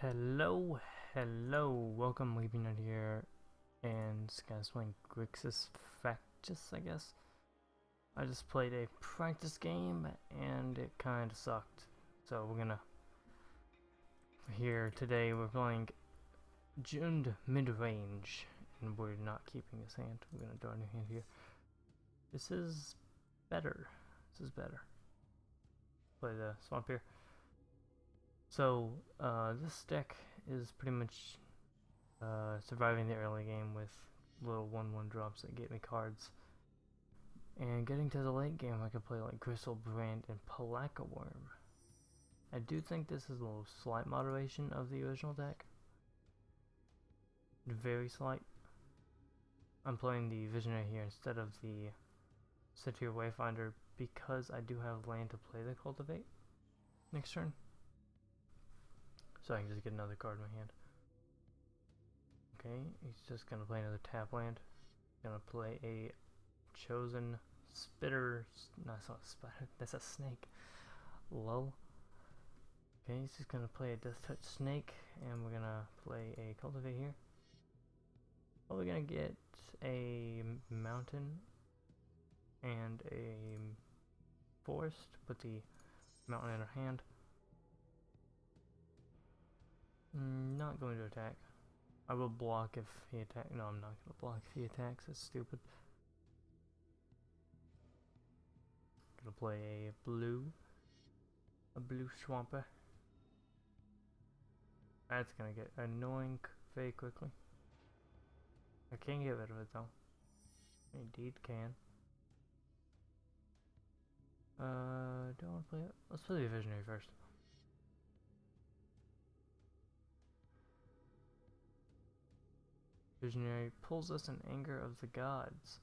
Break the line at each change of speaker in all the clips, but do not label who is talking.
Hello, hello, welcome, Pinata here, and this guy's playing Grixis Factus, I guess. I just played a practice game, and it kinda sucked. So here today we're playing Jund mid-range, and we're not keeping this hand. We're gonna draw a new hand here. This is better. Play the swamp here. So, this deck is pretty much surviving the early game with little 1/1 drops that get me cards. And getting to the late game, I could play like Crystal Brand and Palaka Worm. I do think this is a little slight moderation of the original deck. Very slight. I'm playing the Visionary here instead of the Satyr Wayfinder because I do have land to play the Cultivate next turn. So I can just get another card in my hand. Okay, he's just gonna play another tap land. Gonna play a Chosen Spitter. No, it's not a spider. That's a snake. Lol. Okay, he's just gonna play a Death Touch Snake, and we're gonna play a Cultivate here. Probably gonna get a Mountain and a Forest. Put the Mountain in our hand. Not going to attack. I will block if he attacks. No, I'm not going to block if he attacks. That's stupid. Gonna play a blue Swamper. That's gonna get annoying very quickly. I can get rid of it though. Indeed can. Do I want to play it? Let's play the Visionary first. Visionary pulls us in Anger of the Gods.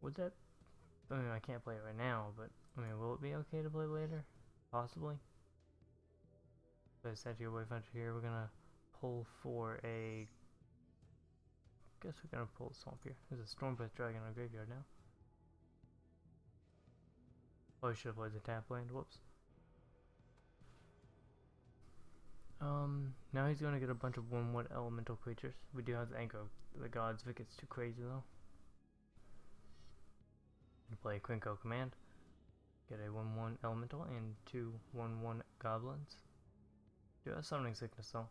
Would that... I mean, I can't play it right now, but... I mean, will it be okay to play later? Possibly. Play Satyr Wayfinder here. We're gonna pull for a... Guess we're gonna pull a Swamp here. There's a Stormbreath Dragon in our graveyard now. Oh, I should have played the tap land. Whoops. Now he's gonna get a bunch of 1/1 elemental creatures. We do have the Anger of the Gods if it gets too crazy though. Play a Quinco Command. Get a 1/1 elemental and 2 1/1 goblins. Do have Summoning Sickness though.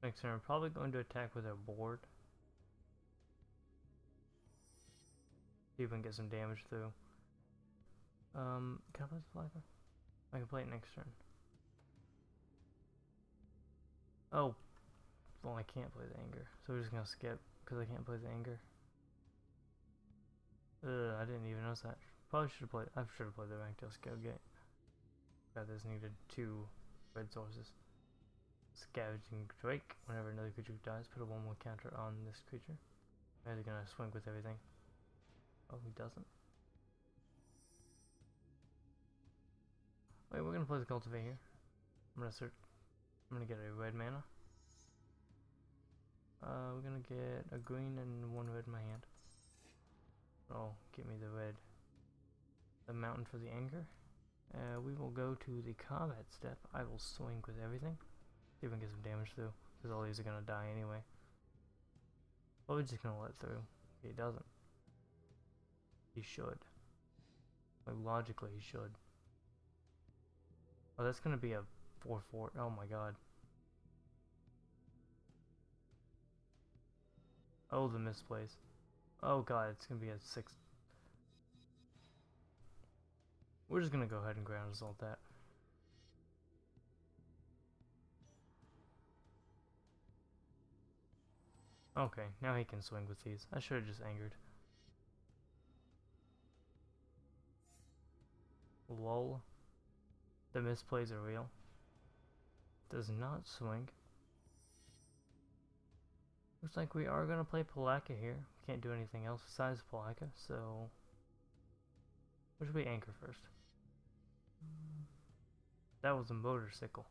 Next turn, we're probably going to attack with our board. See if we can get some damage through. Can I play the Flagger? I can play it next turn. Oh, well, I can't play the Anger, so we're just gonna skip because I can't play the Anger. I didn't even notice that. Probably should have played. I should have played the Ranktail Scalegate. Got this needed 2 red sources. Scavenging Drake. Whenever another creature dies, put a 1/1 counter on this creature. Or is he gonna swing with everything? Oh, he doesn't. Wait, we're gonna play the Cultivate here. I'm gonna get a red mana. We're gonna get a green and 1 red in my hand. Oh, give me the red. The Mountain for the Anger. We will go to the combat step. I will swing with everything. See if we can get some damage through. Because all these are gonna die anyway. But we're just gonna let through. He doesn't. He should. Like, logically, he should. Oh, that's gonna be a 4/4. Oh my god. Oh, the misplays. Oh god, it's gonna be a 6. We're just gonna go ahead and ground assault that. Okay, now he can swing with these. I should have just angered. Lol. The misplays are real. Does not swing. Looks like we are gonna play Palaka here. We can't do anything else besides Palaka, so... Where should we anchor first? That was a motorcycle.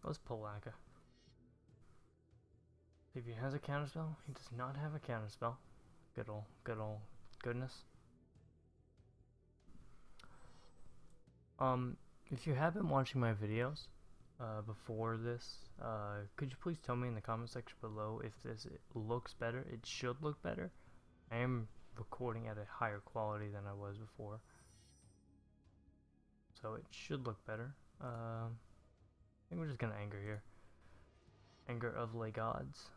Let's Palaka. If he has a counterspell, he does not have a counterspell. Good old goodness. If you have been watching my videos before this, could you please tell me in the comment section below if this looks better? It should look better. I am recording at a higher quality than I was before, so it should look better. I think we're just gonna anger here. Anger of Le Gods.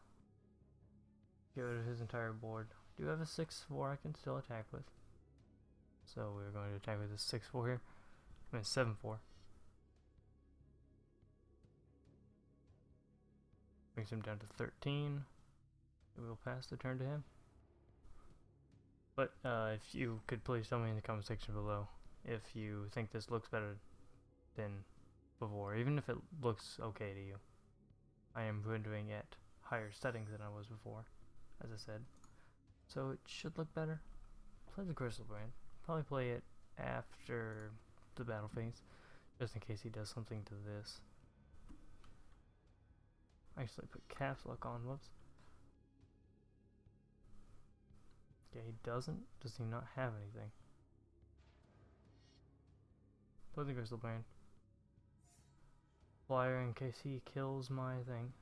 Get rid of his entire board. Do have a 6/4 I can still attack with. So we're going to attack with a 6/4 here. I mean 7/4. Brings him down to 13. We will pass the turn to him. But if you could please tell me in the comment section below if you think this looks better than before, even if it looks okay to you. I am rendering at higher settings than I was before, as I said. So it should look better. Play the Crystal Brand. Probably play it after the battle phase, just in case he does something to this. Actually put caps lock on, whoops. Yeah, he doesn't? Does he not have anything? Play the Crystal Brand. Flyer in case he kills my thing.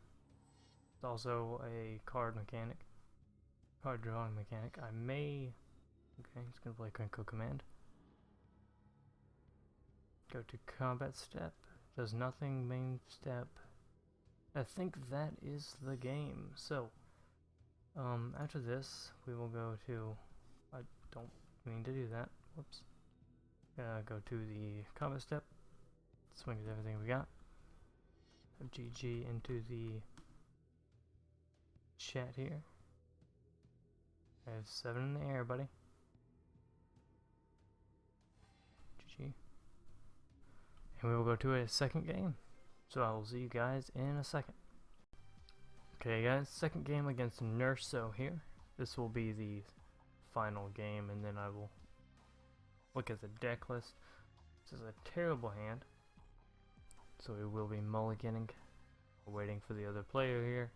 It's also a card mechanic. Card drawing mechanic. I may... Okay, he's gonna play Crinkle Command. Go to combat step. Does nothing, main step. I think that is the game. So, after this, we will go to... I don't mean to do that. Whoops. Go to the combat step. Swing at everything we got. GG into the chat here. I have 7 in the air, buddy. GG. And we will go to a second game. So I will see you guys in a second. Okay guys, second game against Nurso here. This will be the final game, and then I will look at the deck list. This is a terrible hand, so we will be mulliganing. We're waiting for the other player here.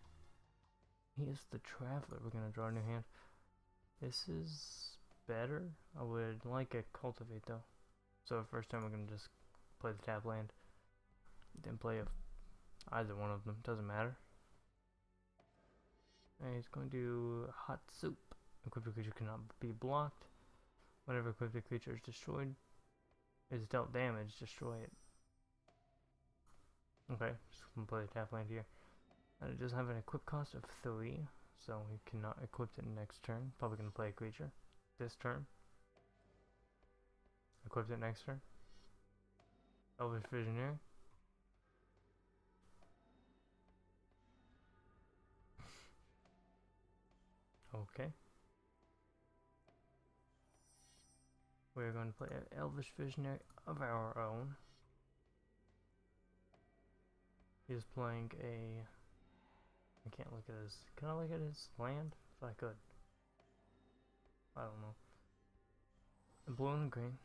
He is the Traveler. We're gonna draw a new hand. This is better. I would like a Cultivate though. So first time we're gonna just play the tap land. Then play either one of them, doesn't matter. And he's going to do Hot Soup. Equipped creature cannot be blocked. Whenever equipped creature is destroyed, is dealt damage, destroy it. Okay, just gonna play the tap land here. And it does have an equip cost of 3, so we cannot equip it next turn. Probably gonna play a creature this turn. Equip it next turn. Elvish Visionary. Okay. We're going to play an Elvish Visionary of our own. He's playing a... I can't look at his... Can I look at his land? If I could. I don't know. The blue and the green.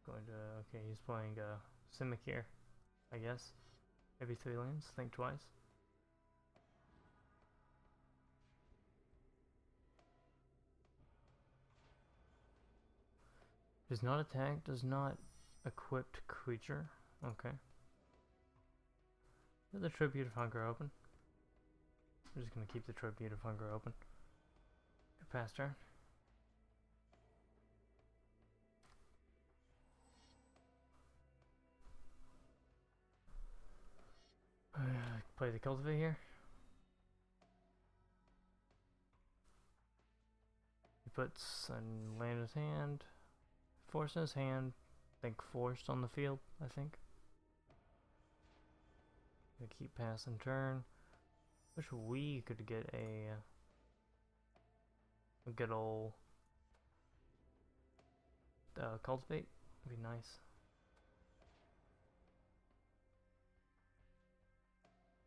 Going to... Okay, he's playing Simic here, I guess. Maybe 3 lands. Think twice. Does not attack, does not equipped creature. Okay. Is the Tribute of Hunger open? I'm just gonna keep the Tribute of Hunger open. Pass turn. Play the Cultivate here. He puts a land in his hand. Force in his hand. Think forced on the field, I think. Gonna keep passing turn. Wish we could get a good old Cultivate. Would be nice.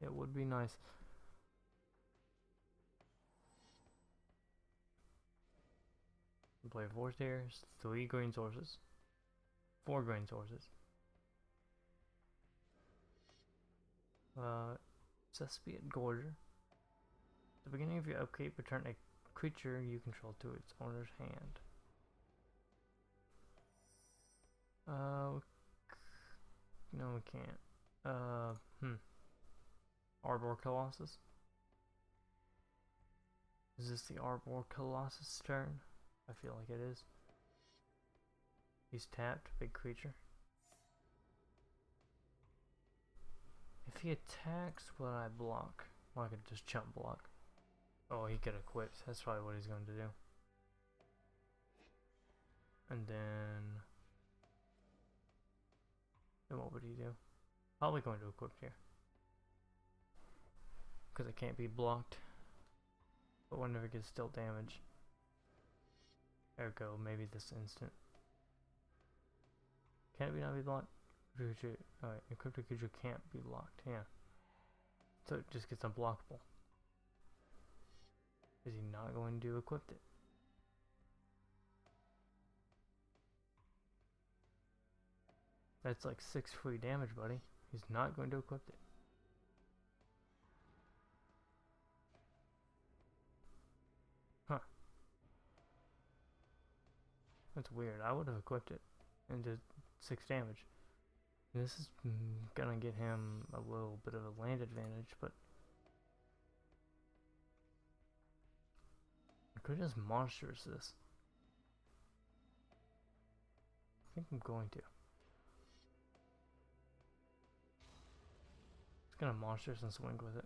It would be nice. Play 4 stairs, 3 green sources, 4 green sources. Cespiate Gorger. At the beginning of your upkeep, return a creature you control to its owner's hand. No, we can't. Arbor Colossus. Is this the Arbor Colossus turn? I feel like it is. He's tapped, big creature. If he attacks, will I block? Well, I could just jump block. Oh, he could equip. That's probably what he's going to do. And then what would he do? Probably going to equip here. Because it can't be blocked. But whenever it gets still damage. Ergo, maybe this instant. Can it not be blocked? Alright, equipped creature can't be blocked, yeah. So it just gets unblockable. Is he not going to equip it? That's like 6 free damage, buddy. He's not going to equip it. Huh. That's weird. I would have equipped it and did 6 damage. This is gonna get him a little bit of a land advantage, but I could just monsters this. I think I'm going to. It's gonna monsters and swing with it.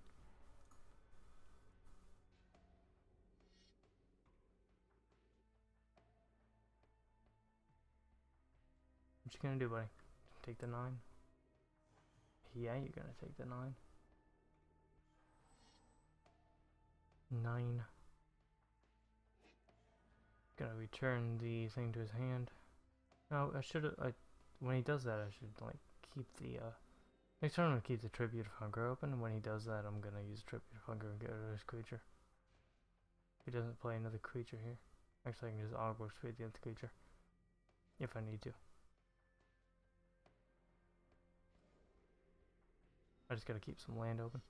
What you gonna do, buddy? Take the 9? Yeah, you're gonna take the 9. 9. Gonna return the thing to his hand. No, I should have. When he does that, I should like keep the. Next turn, I'm gonna keep the Tribute of Hunger open. And when he does that, I'm gonna use Tribute of Hunger and get rid of his creature. He doesn't play another creature here. Actually, I can just August feed the other creature if I need to. I just gotta keep some land open.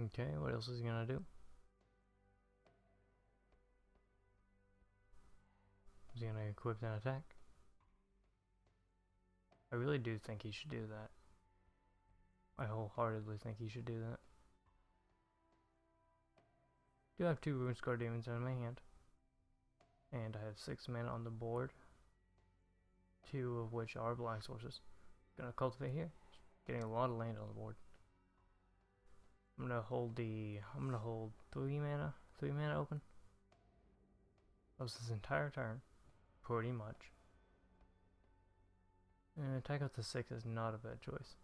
Okay, what else is he gonna do? Is he gonna equip an attack? I really do think he should do that. I wholeheartedly think he should do that. I do have 2 Runescar Demons in my hand. And I have 6 mana on the board. 2 of which are black sources. Gonna cultivate here. Getting a lot of land on the board. I'm gonna hold 3 mana open. That was this entire turn. Pretty much. And attack out the 6 is not a bad choice.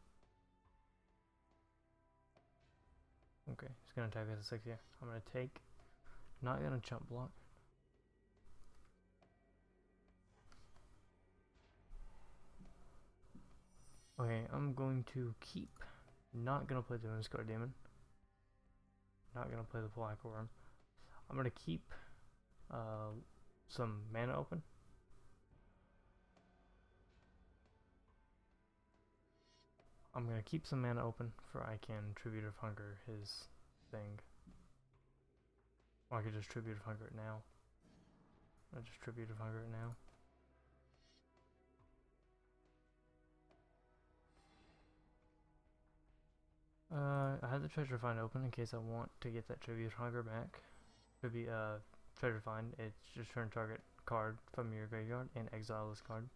Okay, he's gonna attack out the 6 here. I'm gonna take. Not gonna jump block. Okay, I'm going to keep. Not gonna play the Runescar Demon. Not gonna play the Black Worm. I'm gonna keep some mana open. I'm gonna keep some mana open for I can Tribute of Hunger his thing. Or I could just Tribute of Hunger it now. I'll just Tribute of Hunger it now. I have the Treasure Find open in case I want to get that Tribute of Hunger back. Treasure Find, it's just turn target card from your graveyard and exile this card.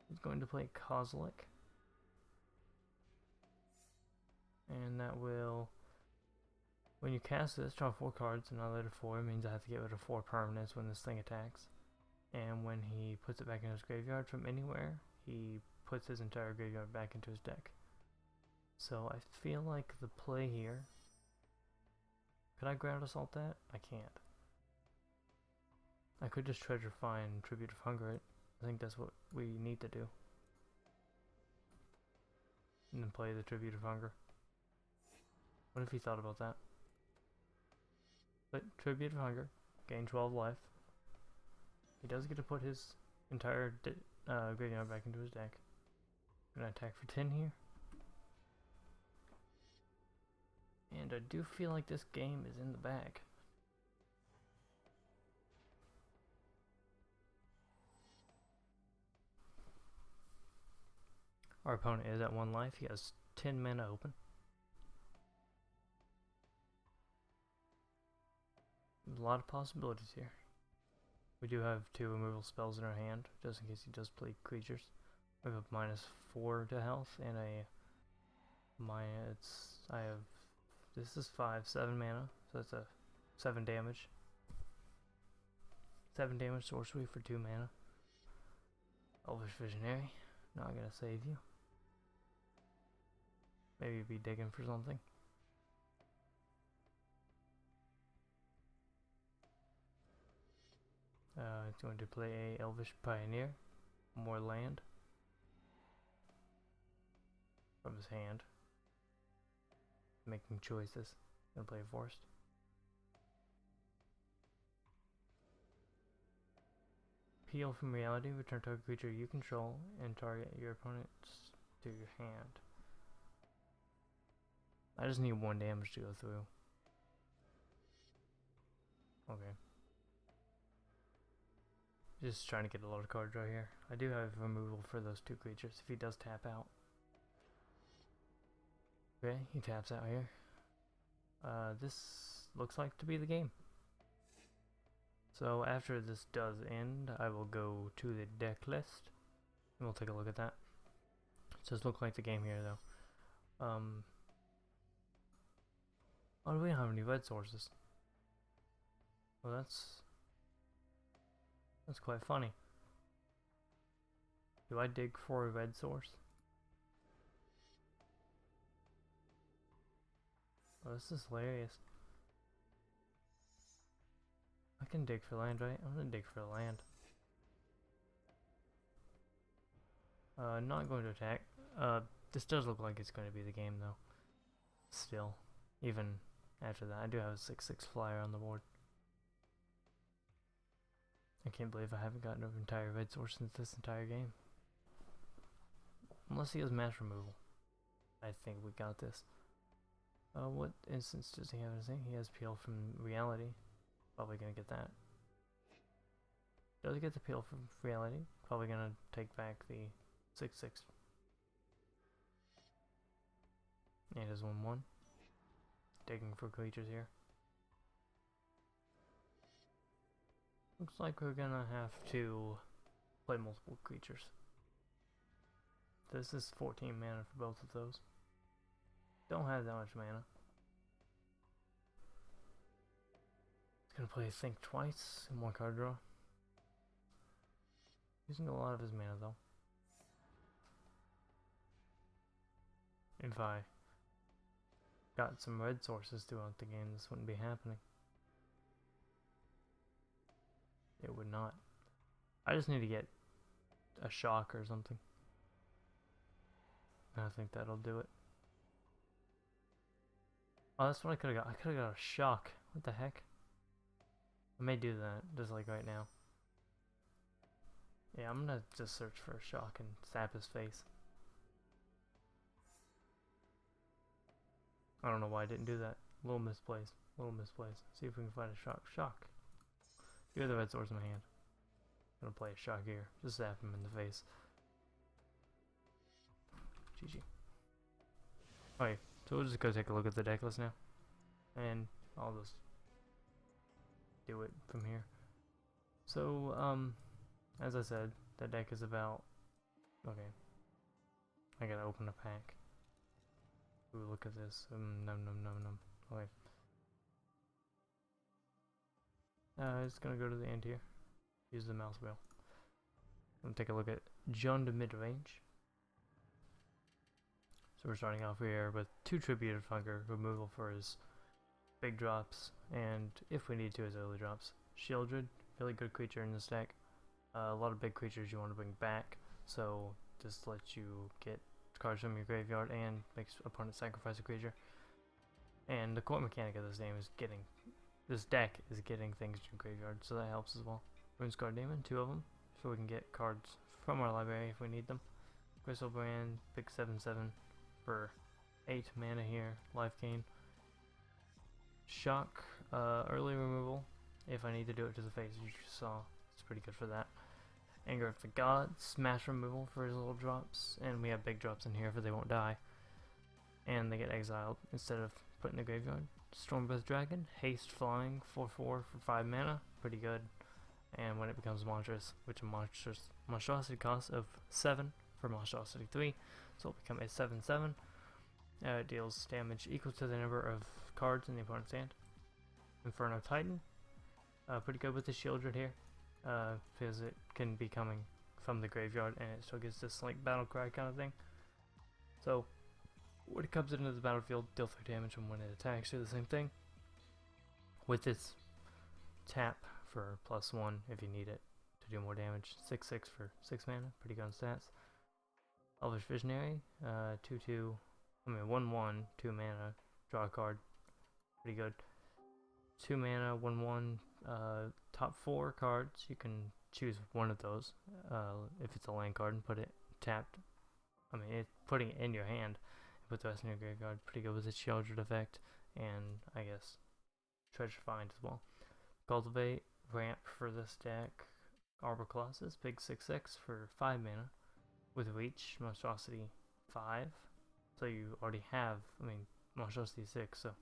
He's going to play Kozilek. And that will, when you cast this, draw 4 cards and not later 4. It means I have to get rid of 4 permanents when this thing attacks. And when he puts it back in his graveyard from anywhere, he puts his entire graveyard back into his deck. So I feel like the play here. Could I Ground Assault that? I can't. I could just Treasure Find Tribute of Hunger it. I think that's what we need to do. And then play the Tribute of Hunger. What if he thought about that? But Tribute of Hunger, gain 12 life. He does get to put his entire graveyard back into his deck. Gonna attack for 10 here. And I do feel like this game is in the bag. Our opponent is at 1 life. He has 10 mana open. There's a lot of possibilities here. We do have 2 removal spells in our hand, just in case he does play creatures. We have a -4 to health and a this is 7 mana, so that's a 7 damage. 7 damage sorcery for 2 mana. Elvish Visionary, not gonna save you. Maybe be digging for something. It's going to play a Elvish Pioneer, more land from his hand. Making choices. Gonna play a forest. Peel from reality, return target creature you control and target your opponent's to your hand. I just need 1 damage to go through. Okay. Just trying to get a lot of cards right here. I do have removal for those 2 creatures if he does tap out. Okay, he taps out here. This looks like to be the game. So after this does end, I will go to the deck list and we'll take a look at that. It does look like the game here though. Oh, we don't have any red sources. Well, that's quite funny. Do I dig for a red source? Oh, this is hilarious. I can dig for land, right? I'm gonna dig for land. Not going to attack. This does look like it's going to be the game though. Still, even after that, I do have a 6/6 flyer on the board. I can't believe I haven't gotten an entire red source since this entire game. Unless he has mass removal. I think we got this. What instance does he have? He has peel from reality. Probably gonna get that. Does he get the peel from reality? Probably gonna take back the 6/6. And it is 1/1. Digging for creatures here. Looks like we're gonna have to play multiple creatures. This is 14 mana for both of those. Don't have that much mana. He's gonna play Think twice and 1 card draw. Using a lot of his mana though. If I got some red sources throughout the game, this wouldn't be happening. It would not. I just need to get a shock or something. I think that'll do it. Oh, that's what I could've got. I could've got a shock. What the heck? I may do that, just like right now. Yeah, I'm gonna just search for a shock and stab his face. I don't know why I didn't do that. A little misplaced. See if we can find a shock. Shock. You have the red source in my hand. I'm gonna play a shock here. Just zap him in the face. GG. Okay, so we'll just go take a look at the deck list now. And I'll just do it from here. So, as I said, the deck is about... Okay. I gotta open a pack. Ooh, look at this. Num. Okay. It's gonna go to the end here. Use the mouse wheel. I'm gonna take a look at John to mid-range. So we're starting off here with 2 Tribute of Hunger, removal for his big drops, and if we need to, his early drops. Shieldred, really good creature in this deck. A lot of big creatures you want to bring back, so this lets you get cards from your graveyard and makes opponent sacrifice a creature. And the core mechanic of this game is this deck is getting things to your graveyard, so that helps as well. Runescarred Demon, 2 of them, so we can get cards from our library if we need them. Crystal Brand, big 7/7 for 8 mana here, life gain. Shock, early removal, if I need to do it to the face, you saw, it's pretty good for that. Anger of the Gods, Smash removal for his little drops, and we have big drops in here for they won't die. And they get exiled instead of put in the graveyard. Stormbreath Dragon, Haste Flying, 4/4 for 5 mana, pretty good. And when it becomes monstrous, which a monstrosity cost of 7 for monstrosity 3, so it'll become a 7/7. It deals damage equal to the number of cards in the opponent's hand. Inferno Titan, pretty good with the shield right here, because it can be coming from the graveyard and it still gets this like battle cry kind of thing. So when it comes into the battlefield, deal 3 damage, and when it attacks, do the same thing. With its tap for +1 if you need it to do more damage. 6/6 for 6 mana, pretty good on stats. Elvish Visionary, 1/1, 2 mana, draw a card, pretty good. 2 mana, 1/1, top 4 cards, you can choose one of those, if it's a land card, and put it tapped. Putting it in your hand, and put the rest in your graveyard, pretty good with its Shieldred effect, and I guess Treasure Find as well. Cultivate, ramp for this deck. Arbor Colossus, big 6/6 for 5 mana, with reach, monstrosity 5, so you already have, monstrosity 6, so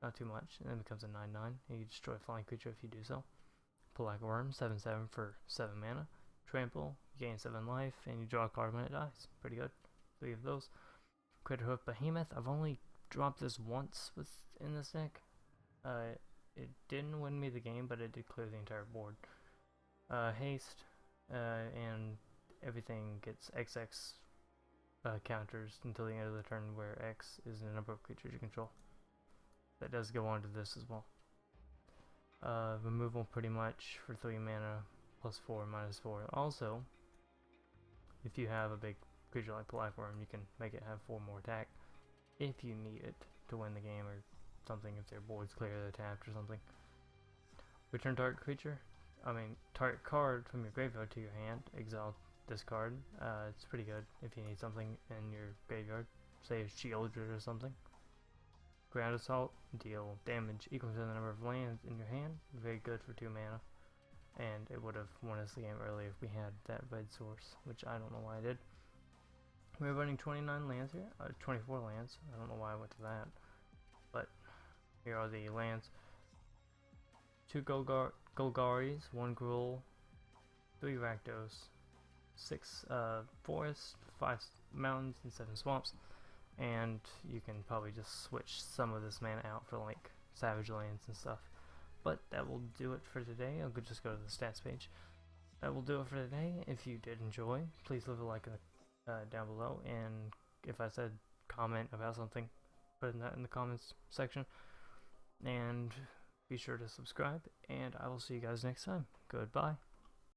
not too much, and then it becomes a 9/9, and you destroy a flying creature if you do so. Black Worm, 7/7 for 7 mana, trample, you gain 7 life, and you draw a card when it dies, pretty good, 3 of those. Critterhoof Behemoth, I've only dropped this once in this deck. It didn't win me the game, but it did clear the entire board. Haste, and everything gets XX counters until the end of the turn, where X is the number of creatures you control. That does go on to this as well. Removal pretty much for 3 mana, +4, -4. Also, if you have a big creature like Black Worm, you can make it have 4 more attack if you need it to win the game or something, if their board's clear, they're tapped or something. Return target creature, target card from your graveyard to your hand, exile this card. It's pretty good if you need something in your graveyard, say a Shieldred or something. Ground Assault, deal damage equal to the number of lands in your hand, very good for 2 mana, and it would have won us the game earlier if we had that red source, which I don't know why I did. We're running 29 lands here, 24 lands, I don't know why I went to that, but here are the lands. 2 Golgaris, 1 Gruul, 3 Rakdos, 6 forests, 5 mountains, and 7 swamps. And you can probably just switch some of this mana out for like Savage Lands and stuff. But that will do it for today. I'll just go to the stats page. That will do it for today. If you did enjoy, please leave a like down below. And if I said comment about something, put that in the comments section. And be sure to subscribe. And I will see you guys next time. Goodbye.